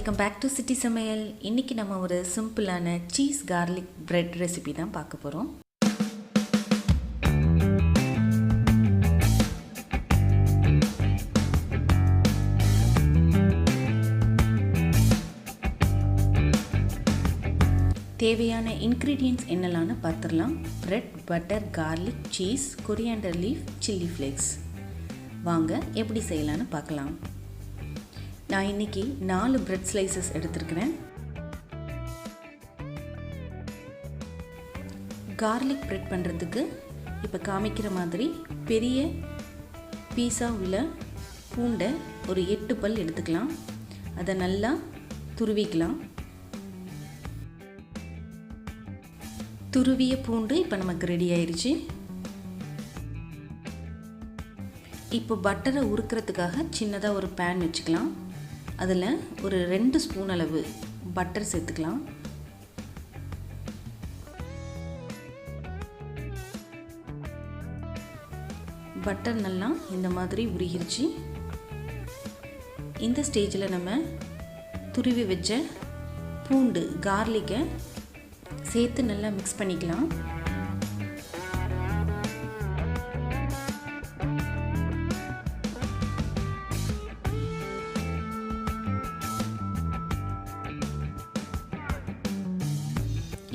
Welcome back to city சமையல். இன்றைக்கி நம்ம ஒரு சிம்பிளான சீஸ் கார்லிக் பிரெட் ரெசிபி தான் பார்க்க போகிறோம். தேவையான இன்க்ரீடியன்ட்ஸ் என்னெல்லாம்னு பார்த்துடலாம். Bread, butter, garlic, cheese, coriander leaf, chilli flakes. வாங்க எப்படி செய்யலான்னு பார்க்கலாம். நான் இன்றைக்கி 4 பிரெட் ஸ்லைசஸ் எடுத்துருக்கிறேன். கார்லிக் பிரெட் பண்ணுறதுக்கு இப்போ காமிக்கிற மாதிரி பெரிய பீஸாக உள்ள பூண்டை ஒரு 8 பல் எடுத்துக்கலாம். அதை நல்லா துருவிக்கலாம். துருவிய பூண்டு இப்போ நமக்கு ரெடி ஆயிடுச்சு. இப்போ பட்டரை உருக்கிறதுக்காக சின்னதாக ஒரு பேன் வச்சுக்கலாம். அதில் ஒரு 2 ஸ்பூன் அளவு பட்டர் சேர்த்துக்கலாம். பட்டர் நல்லா இந்த மாதிரி உருகிருச்சு. இந்த ஸ்டேஜில் நம்ம துருவி வச்ச பூண்டு கார்லிக்கை சேர்த்து நல்லா மிக்ஸ் பண்ணிக்கலாம்.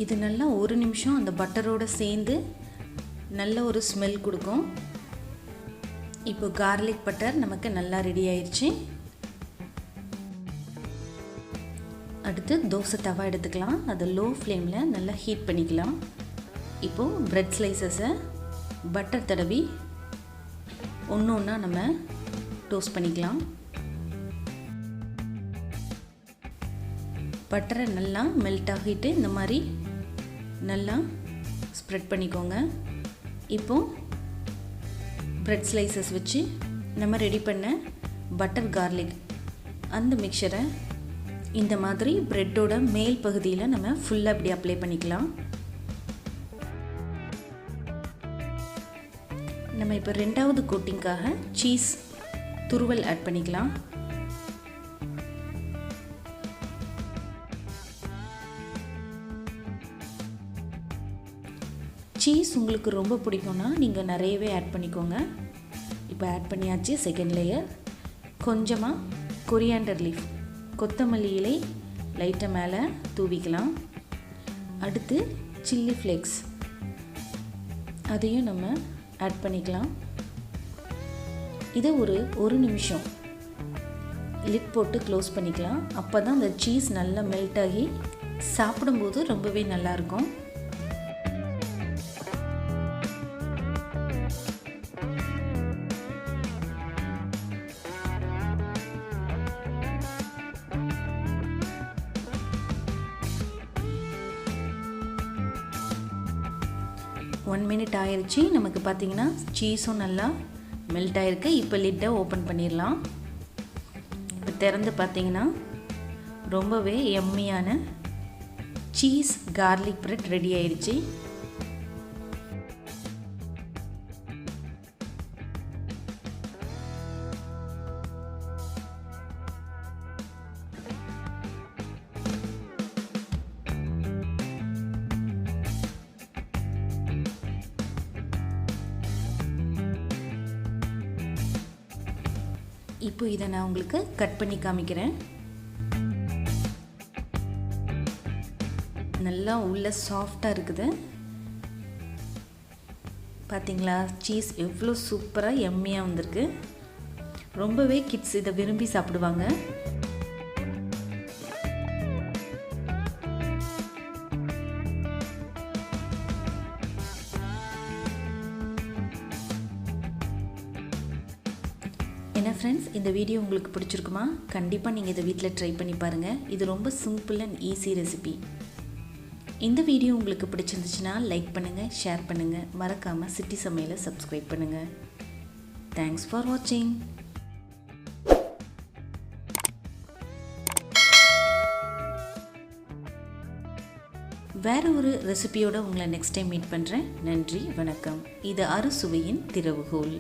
இது நல்லா ஒரு நிமிஷம் அந்த பட்டரோடு சேர்ந்து நல்ல ஒரு ஸ்மெல் கொடுக்கும். இப்போ கார்லிக் பட்டர் நமக்கு நல்லா ரெடி ஆயிடுச்சு. அடுத்து தோசை தவா எடுத்துக்கலாம். அதை லோ ஃப்ளேமில் நல்லா ஹீட் பண்ணிக்கலாம். இப்போது பிரெட் ஸ்லைசஸை பட்டர் தடவி ஒன்று ஒன்றா நம்ம டோஸ்ட் பண்ணிக்கலாம். பட்டரை நல்லா மெல்ட் ஆகிட்டு இந்த மாதிரி நல்லா ஸ்ப்ரெட் பண்ணிக்கோங்க. இப்போது பிரெட் ஸ்லைசஸ் வச்சு நம்ம ரெடி பண்ண பட்டர் கார்லிக் அந்த மிக்சரை இந்த மாதிரி பிரெட்டோட மேல் பகுதியில் நம்ம ஃபுல்லாக இப்படி அப்ளை பண்ணிக்கலாம். நம்ம இப்போ 2வது கோட்டிங்காக சீஸ் துருவல் ஆட் பண்ணிக்கலாம். சீஸ் உங்களுக்கு ரொம்ப பிடிக்கும்னா நீங்கள் நிறையவே ஆட் பண்ணிக்கோங்க. இப்போ ஆட் பண்ணியாச்சு. செகண்ட் லேயர் கொஞ்சமாக கொரியாண்டர் லீஃப் கொத்தமல்லி இலை லைட்டாக மேலே தூவிக்கலாம். அடுத்து சில்லி ஃப்ளேக்ஸ் அதையும் நம்ம ஆட் பண்ணிக்கலாம். இதை ஒரு நிமிஷம் லிட் போட்டு க்ளோஸ் பண்ணிக்கலாம். அப்போ தான் அந்த சீஸ் நல்லா மெல்ட் ஆகி சாப்பிடும்போது ரொம்பவே நல்லாயிருக்கும். ஒன் மினிட் ஆயிடுச்சு. நமக்கு பார்த்திங்கன்னா சீஸும் நல்லா மெல்ட் ஆகிருக்கு. இப்போ லிட்டை ஓப்பன் பண்ணிடலாம். இப்போ திறந்து பார்த்திங்கன்னா ரொம்பவே எம்மியான சீஸ் கார்லிக் பிரெட் ரெடி ஆயிடுச்சு. இப்போ இதை நான் உங்களுக்கு கட் பண்ணி காமிக்கிறேன். நல்லா உள்ள சாஃப்டாக இருக்குது. பார்த்தீங்களா, சீஸ் எவ்வளோ சூப்பராக எம்மியாக வந்திருக்கு. ரொம்பவே கிட்ஸ் இதை விரும்பி சாப்பிடுவாங்க. என்ன ஃப்ரெண்ட்ஸ், இந்த வீடியோ உங்களுக்கு பிடிச்சிருக்குமா? கண்டிப்பாக நீங்கள் இதை வீட்டில் ட்ரை பண்ணி பாருங்கள். இது ரொம்ப சிம்பிள் அண்ட் ஈஸி ரெசிபி. இந்த வீடியோ உங்களுக்கு பிடிச்சிருந்துச்சுன்னா லைக் பண்ணுங்கள், ஷேர் பண்ணுங்கள். மறக்காமல் சிட்டி சமையலை சப்ஸ்கிரைப் பண்ணுங்கள். தேங்க்ஸ் ஃபார் வாட்சிங். வேறு ஒரு ரெசிபியோடு உங்களை நெக்ஸ்ட் டைம் மீட் பண்ணுறேன். நன்றி, வணக்கம். இது அறுசுவையின் திறவுகோல்.